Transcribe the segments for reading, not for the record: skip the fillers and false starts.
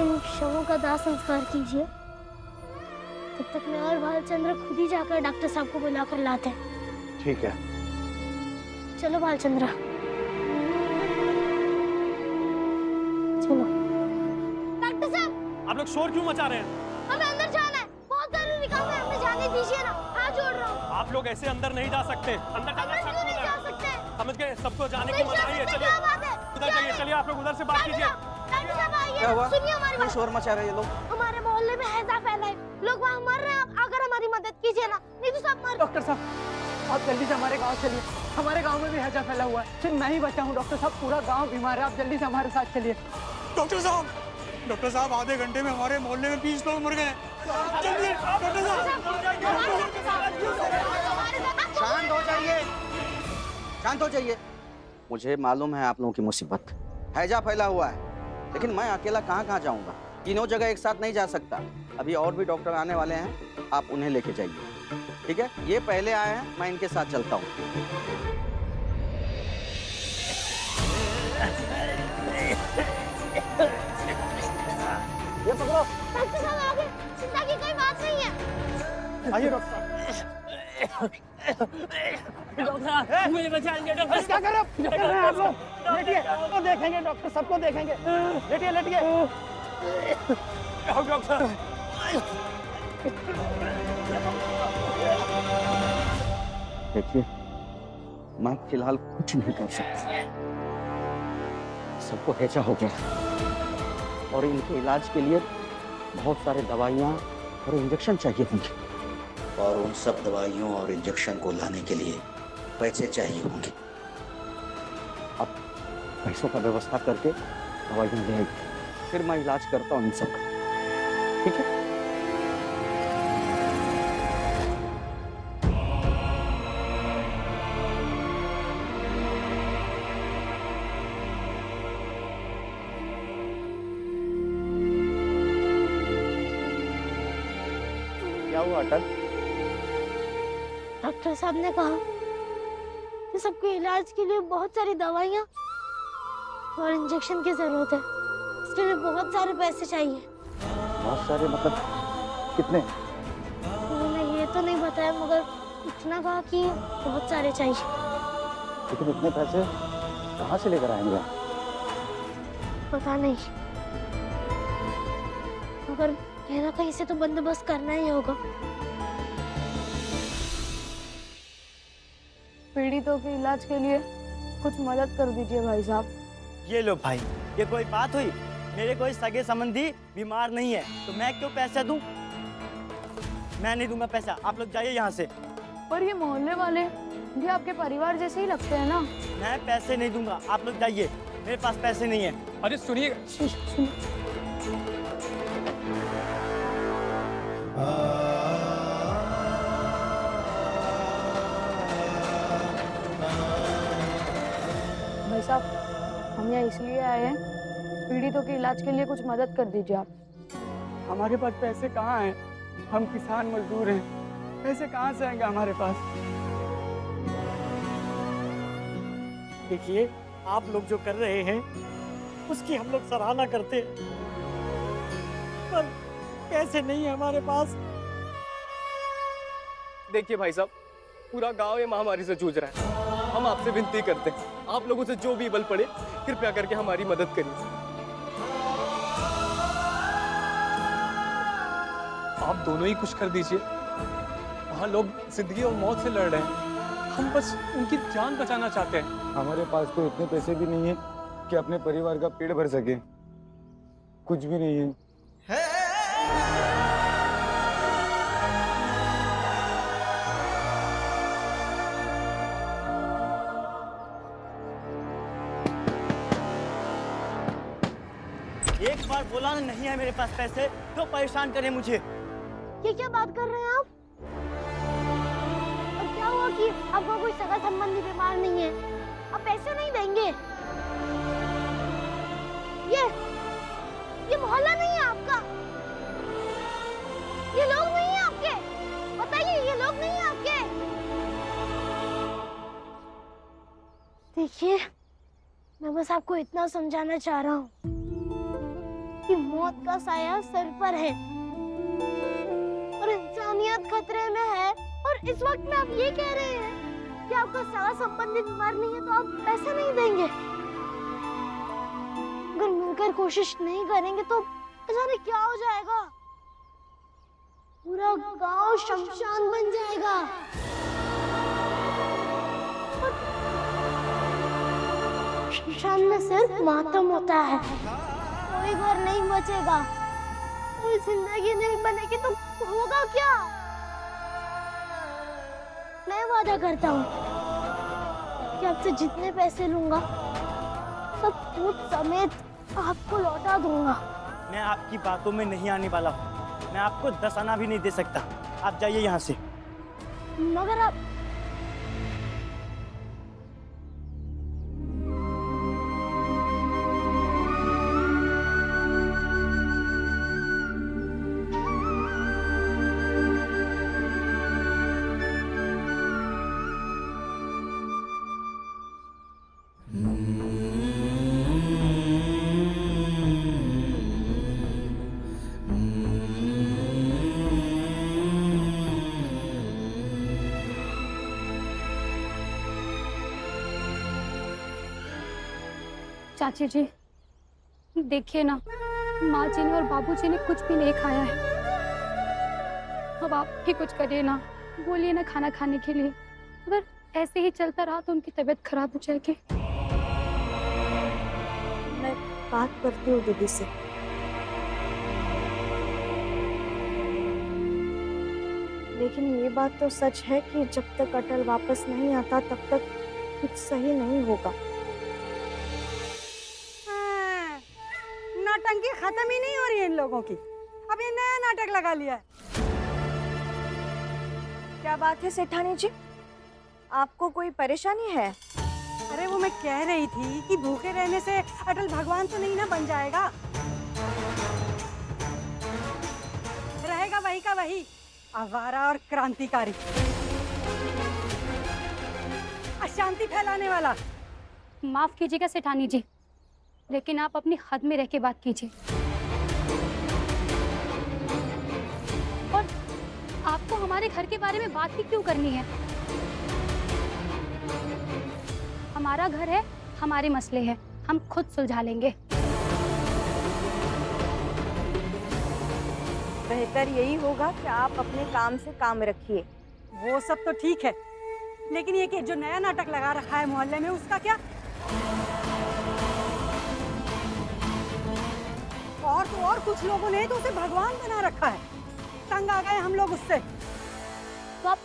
इन शवों का दाह संस्कार कीजिए, तब तक मैं और भालचंद्र खुद ही जाकर डॉक्टर साहब को बुलाकर लाते हैं। ठीक है। चलो भालचंद्र, चलो। डॉक्टर साहब, आप लोग शोर क्यों मचा रहे हैं? हमें अंदर जाना है, बहुत जरूरी काम है, हमें जाने दीजिए ना, हाथ जोड़ रहा हूँ। आप लोग ऐसे अंदर नहीं जा सकते। अंदर जाना अंदर क्यों नहीं जा सकते? समझ गए? सबको जाने की मनाही है। चलिए उधर जाइए, चलिए आप लोग उधर से बात कीजिए। डॉक्टर साहब आइए, क्या हुआ? सुनिए हमारी क्यों बात। शोर मचा रहे हैं ये लोग? हमारे मोहल्ले में हैजा फैला है, लोग वहाँ मर रहे हैं, आप आकर हमारी मदद कीजिए ना, नहीं तो सब मर। डॉक्टर साहब, आप जल्दी से हमारे गांव चलिए, हमारे गांव में भी हैजा फैला हुआ है, सिर्फ मैं ही बचा हूँ। डॉक्टर साहब, पूरा गांव बीमार है, आप जल्दी से हमारे साथ चलिए। डॉक्टर साहब आधे घंटे में हमारे मोहल्ले में 20 लोग मर गए। जल्दी डॉक्टर शांत हो जाइए, शांत हो जाइए। मुझे मालूम है आप लोगों की मुसीबत, हैजा फैला हुआ है, लेकिन मैं अकेला कहाँ कहाँ जाऊँगा? तीनों जगह एक साथ नहीं जा सकता। अभी और भी डॉक्टर आने वाले हैं, आप उन्हें लेके जाइए, ठीक है? ये पहले आए हैं, मैं इनके साथ चलता हूँ। ये पकड़ो। डॉक्टर साहब आगे, चिंता की कोई बात नहीं है। आइए डॉक्टर साहब। मुझे बचाइए डॉक्टर। क्या कर रहे हैं आप लोग? लेटिए, सबको देखेंगे, डॉक्टर सबको देखेंगे। लेटिए लेटिए। डॉक्टर देखिए, मैं फिलहाल कुछ नहीं कर सकता, सबको हैजा हो गया और इनके इलाज के लिए बहुत सारे दवाइयाँ और इंजेक्शन चाहिए होंगे, और उन सब दवाइयों और इंजेक्शन को लाने के लिए पैसे चाहिए होंगे। अब पैसों का व्यवस्था करके दवाइयाँ ले आइए, फिर मैं इलाज करता हूँ इन सब का, ठीक है? क्या हुआ अटल? डॉक्टर साहब ने कहा कि सबके इलाज के लिए बहुत सारी दवाइयाँ और इंजेक्शन की जरूरत है, इसके लिए बहुत सारे पैसे चाहिए। बहुत सारे मतलब कितने? उन्होंने ये तो नहीं बताया, मगर इतना कहा कि बहुत सारे चाहिए। लेकिन इतने पैसे कहाँ से लेकर आएंगे आप? पता नहीं, मगर कहीं ना कहीं से तो बंदोबस्त करना ही होगा। पीड़ितों के इलाज के लिए कुछ मदद कर दीजिए भाई साहब। ये लो भाई, ये कोई बात हुई? मेरे कोई सगे संबंधी बीमार नहीं है तो मैं क्यों पैसा दूं? मैं नहीं दूंगा पैसा, आप लोग जाइए यहाँ से। पर ये मोहल्ले वाले भी आपके परिवार जैसे ही लगते हैं ना। मैं पैसे नहीं दूंगा, आप लोग जाइए, मेरे पास पैसे नहीं है। अरे सुनिए, भाई साहब, हम यहाँ इसलिए आए हैं, पीड़ितों के इलाज के लिए कुछ मदद कर दीजिए आप। हमारे पास पैसे कहाँ हैं? हम किसान मजदूर हैं, पैसे कहाँ से आएंगे हमारे पास? देखिए, आप लोग जो कर रहे हैं उसकी हम लोग सराहना करते हैं, पर पैसे नहीं है हमारे पास। देखिए भाई साहब, पूरा गांव ये महामारी से जूझ रहा है, हम आपसे विनती करते हैं, आप लोगों से जो भी बल पड़े कृपया करके हमारी मदद करिए। आप दोनों ही कुछ कर दीजिए। वहाँ लोग जिंदगी और मौत से लड़ रहे हैं, हम बस उनकी जान बचाना चाहते हैं। हमारे पास तो इतने पैसे भी नहीं है कि अपने परिवार का पेट भर सके, कुछ भी नहीं है। एक बार बोला ना नहीं है मेरे पास पैसे, तो परेशान करे मुझे। ये क्या बात कर रहे हैं आप? और क्या हुआ कि आपका कोई सगा संबंधी बीमार नहीं है, आप पैसे नहीं देंगे? ये मोहल्ला नहीं है आपका, ये लोग नहीं है आपके, बताइए, ये लोग नहीं है आपके। देखिए, मैं बस आपको इतना समझाना चाह रहा हूँ कि मौत का साया सर पर है और इंसानियत खतरे में है, और इस वक्त में आप ये कह रहे हैं कि आपका सारा संबंधी बीमार नहीं है तो आप पैसे नहीं देंगे। अगर मिलकर कोशिश नहीं करेंगे तो जाने क्या हो जाएगा, पूरा गांव शमशान बन जाएगा। और शमशान में सिर्फ मातम होता है, कोई घर नहीं बचेगा, कोई जिंदगी नहीं बनेगी, तो होगा क्या? मैं वादा करता हूँ कि आपसे जितने पैसे लूंगा सब सूद समेत आपको लौटा दूंगा। मैं आपकी बातों में नहीं आने वाला हूँ, मैं आपको 10 आना भी नहीं दे सकता। आप जाइए यहाँ से। मगर आप चाची जी देखिए ना, माँ जी ने और बाबू जी ने कुछ भी नहीं खाया है। अब आप ही कुछ करिए ना, बोलिए ना खाना खाने के लिए। अगर ऐसे ही चलता रहा तो उनकी तबीयत खराब हो जाएगी। मैं बात करती हूँ दीदी से। लेकिन ये बात तो सच है कि जब तक अटल वापस नहीं आता तब तक कुछ सही नहीं होगा। नौटंकी खत्म ही नहीं हो रही है इन लोगों की, अब ये नया नाटक लगा लिया है। क्या बात है सेठानी जी, आपको कोई परेशानी है? अरे वो मैं कह रही थी कि भूखे रहने से अटल भगवान तो नहीं ना बन जाएगा, रहेगा वही का वही, आवारा और क्रांतिकारी, अशांति फैलाने वाला। माफ कीजिएगा सेठानी जी, लेकिन आप अपनी हद में रह के बात कीजिए। और आपको हमारे घर के बारे में बात ही क्यों करनी है? हमारा घर है, हमारे मसले हैं, हम खुद सुलझा लेंगे। बेहतर यही होगा कि आप अपने काम से काम रखिए। वो सब तो ठीक है, लेकिन ये कि जो नया नाटक लगा रखा है मोहल्ले में, उसका क्या? और तो और कुछ लोगों ने तो उसे भगवान बना रखा है, तंग आ गए हम लोग उससे। तो आप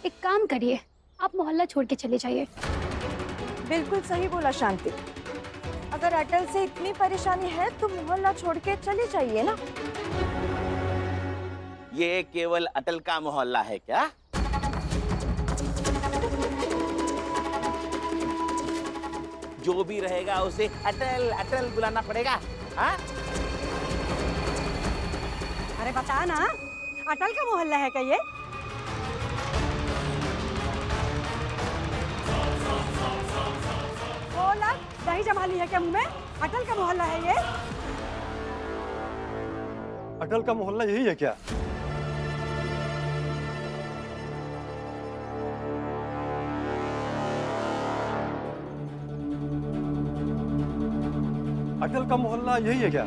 एक काम करिए, आप मोहल्ला छोड़ के चले जाइए। बिल्कुल सही बोला शांति, अगर अटल से इतनी परेशानी है तो मोहल्ला छोड़ के चले जाइए ना। ये केवल अटल का मोहल्ला है क्या? जो भी रहेगा उसे अटल अटल बुलाना पड़ेगा। हाँ? अरे बता ना, अटल का मोहल्ला है क्या ये? बोला, दही जमा ली है क्या मुंह में? अटल का मोहल्ला है ये? अटल का मोहल्ला यही है क्या? अटल का मोहल्ला यही है क्या?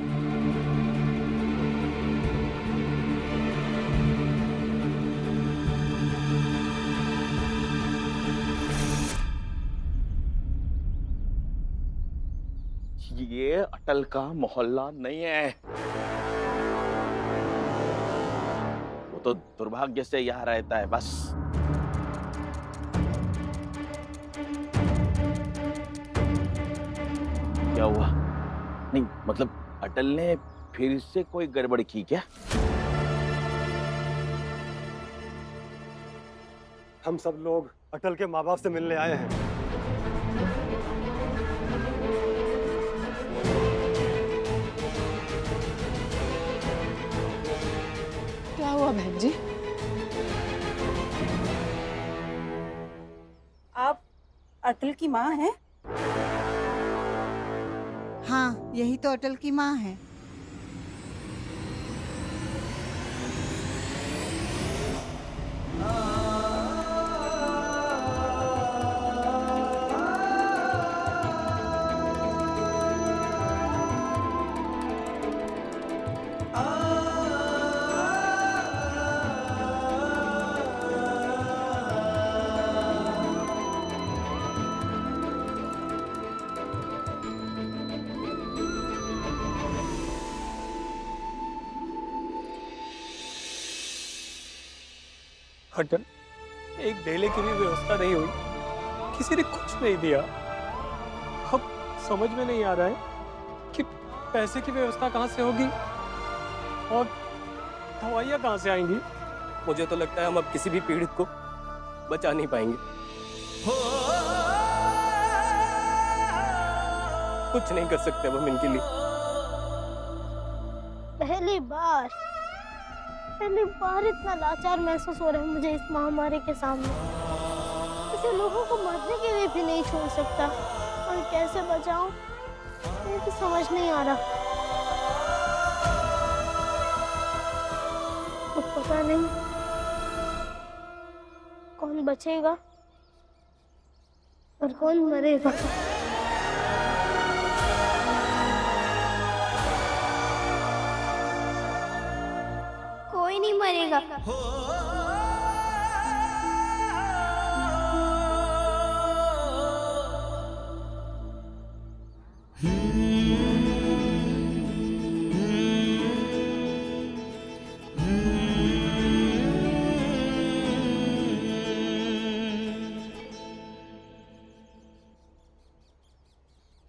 ये अटल का मोहल्ला नहीं है, वो तो दुर्भाग्य से यहाँ रहता है बस। क्या हुआ? नहीं मतलब अटल ने फिर से कोई गड़बड़ की क्या? हम सब लोग अटल के माँ बाप से मिलने आए हैं। क्या हुआ बहन जी? आप अटल की माँ हैं? हाँ, यही तो अटल की माँ है। अटल, एक ढेले की भी व्यवस्था नहीं हुई, किसी ने कुछ नहीं दिया। अब समझ में नहीं आ रहा है कि पैसे की व्यवस्था कहाँ से होगी और दवाइयाँ कहाँ से आएंगी। मुझे तो लगता है हम अब किसी भी पीड़ित को बचा नहीं पाएंगे। कुछ नहीं कर सकते अब हम इनके लिए। पहली बार इतना लाचार महसूस हो रहा है मुझे इस महामारी के सामने। ऐसे लोगों को मरने के लिए भी नहीं छोड़ सकता, और कैसे बचाऊं मुझे तो समझ नहीं आ रहा। तो पता नहीं कौन बचेगा और कौन मरेगा। कोई नहीं मरेगा।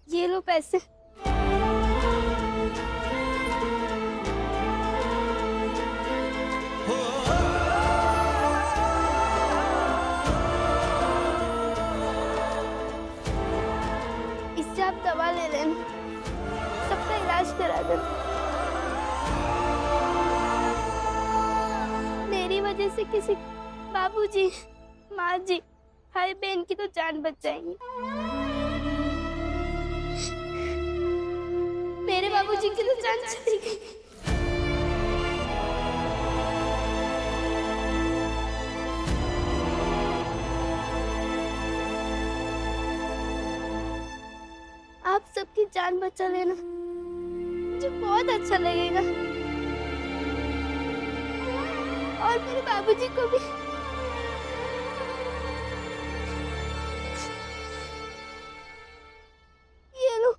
ये लो पैसे। इससे आप दवा ले लेना, सबका इलाज करा देना। मेरी वजह से किसी बाबूजी, माँ जी, भाई बहन की तो जान बच जाएंगी। मेरे बाबूजी की तो जान चली गई। आप सबकी जान बचा लेना, मुझे बहुत अच्छा लगेगा। और मेरे बाबूजी को भी। ये लो।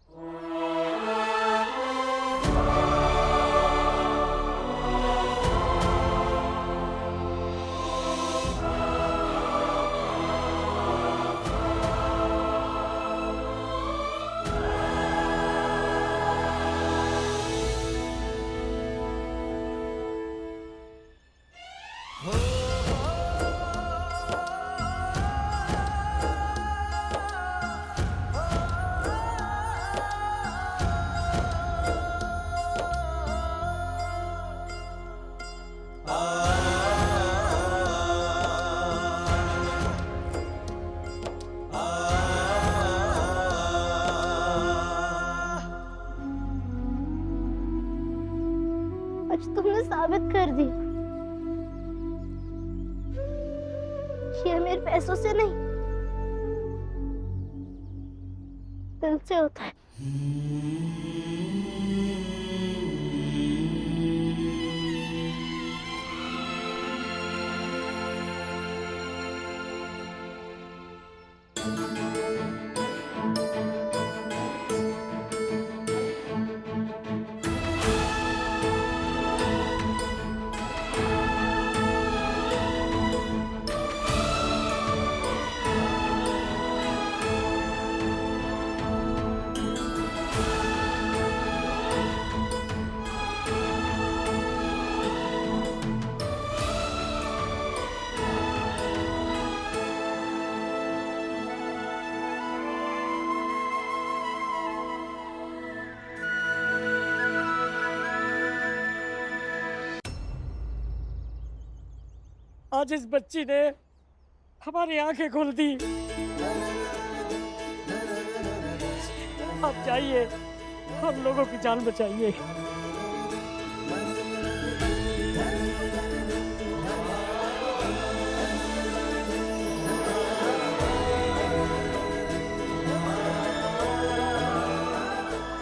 आज तुमने साबित कर दी ये मेरे पैसों से नहीं, दिल से होता है। आज इस बच्ची ने हमारी आंखें खोल दी। आप जाइए, हम लोगों की जान बचाइए।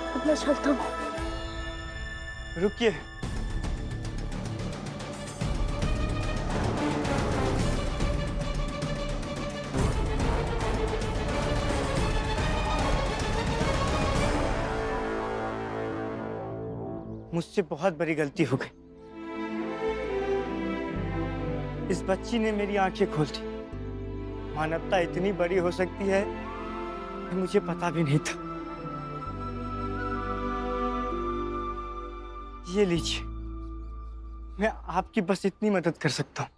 अब मैं चलता हूँ। रुकिए। मुझसे बहुत बड़ी गलती हो गई। इस बच्ची ने मेरी आंखें खोल दी। मानवता इतनी बड़ी हो सकती है कि मुझे पता भी नहीं था। ये लीजिए, मैं आपकी बस इतनी मदद कर सकता हूँ।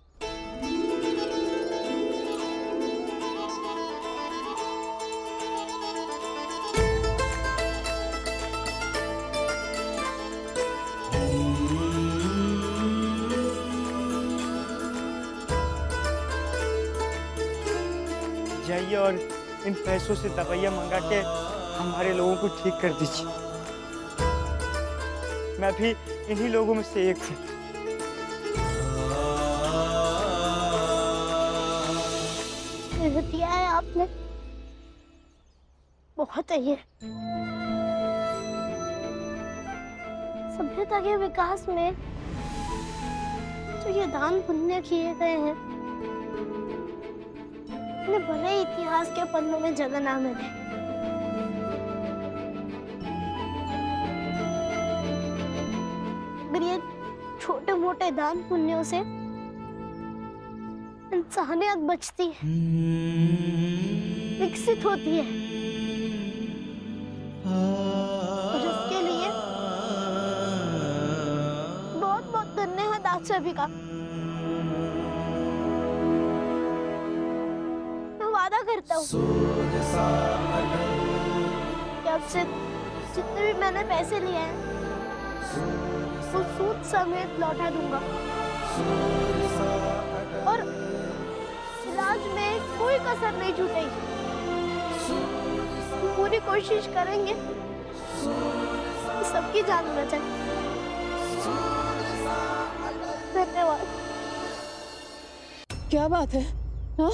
जाइए और इन पैसों से दवाइयाँ मंगा के हमारे लोगों को ठीक कर दीजिए। मैं भी इन्हीं लोगों में से एक हूँ। दिया है आपने, बहुत है ये। सभ्यता के विकास में जो ये दान पुण्य किए गए हैं, उन्हें भले ही इतिहास के पन्नों में जगह ना मिले, मगर ये छोटे मोटे दान पुण्यों से इंसानियत बचती है, विकसित होती है। और इसके लिए बहुत बहुत धन्यवाद आप सभी का। मैं वादा करता हूँ कि आपसे जितने भी मैंने पैसे लिए हैं वो सूद समेत लौटा दूंगा, और इलाज में कोई कसर नहीं छूटेगी। पूरी कोशिश करेंगे सबकी जान बचाए। धन्यवाद। क्या बात है? हाँ?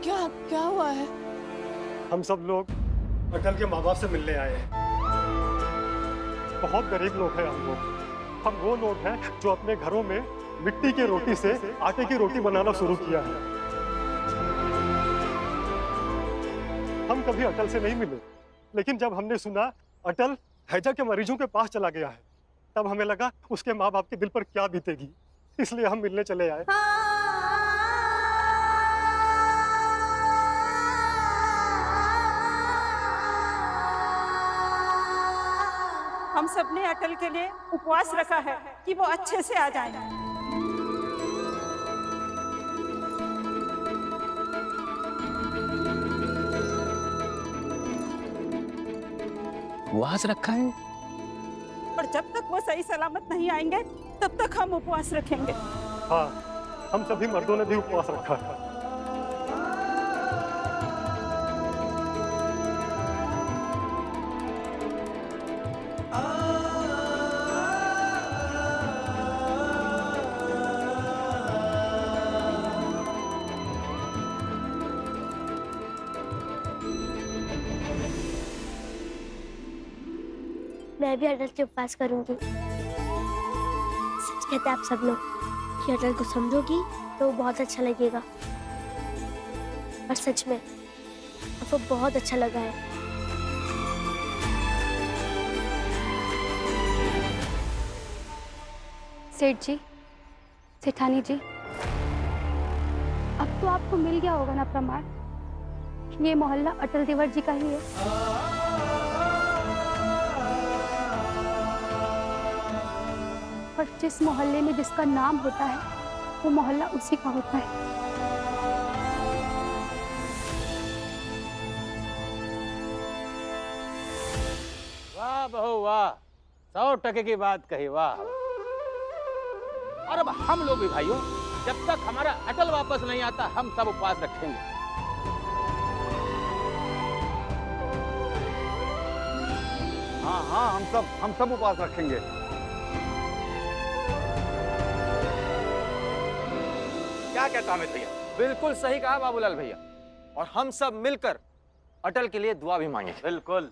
क्या क्या हुआ है? हम सब लोग अटल के माँ बाप से मिलने आए हैं। बहुत गरीब लोग हैं हम लोग। हम वो लोग हैं जो अपने घरों में मिट्टी की रोटी से आटे की रोटी बनाना शुरू किया है। हम कभी अटल से नहीं मिले, लेकिन जब हमने सुना अटल हैजा के मरीजों के पास चला गया है, तब हमें लगा उसके माँ बाप के दिल पर क्या बीतेगी, इसलिए हम मिलने चले आए। हम सब ने अटल के लिए उपवास रखा है कि वो अच्छे से आ जाएं। उपवास रखा है? और जब तक वो सही सलामत नहीं आएंगे तब तक हम उपवास रखेंगे। हाँ, हम सभी मर्दों ने भी उपवास रखा है। मैं भी अटल के उपवास करूंगी। सच कहते हैं आप सब लोग कि अटल को समझोगी तो बहुत अच्छा लगेगा, और सच में आपको बहुत अच्छा लगा है। सेठ जी, सेठानी जी, अब तो आपको मिल गया होगा ना प्रमाण कि ये मोहल्ला अटल देवर जी का ही है। और जिस मोहल्ले में जिसका नाम होता है वो मोहल्ला उसी का होता है। वाह बहू वाह, 100% की बात कही, वाह। और अब हम लोग भी भाइयों, जब तक हमारा अटल वापस नहीं आता हम सब उपवास रखेंगे। हाँ हाँ, हम सब उपवास रखेंगे। क्या कहता अमित भैया? बिल्कुल सही कहा बाबूलाल भैया। और हम सब मिलकर अटल के लिए दुआ भी मांगे। बिल्कुल।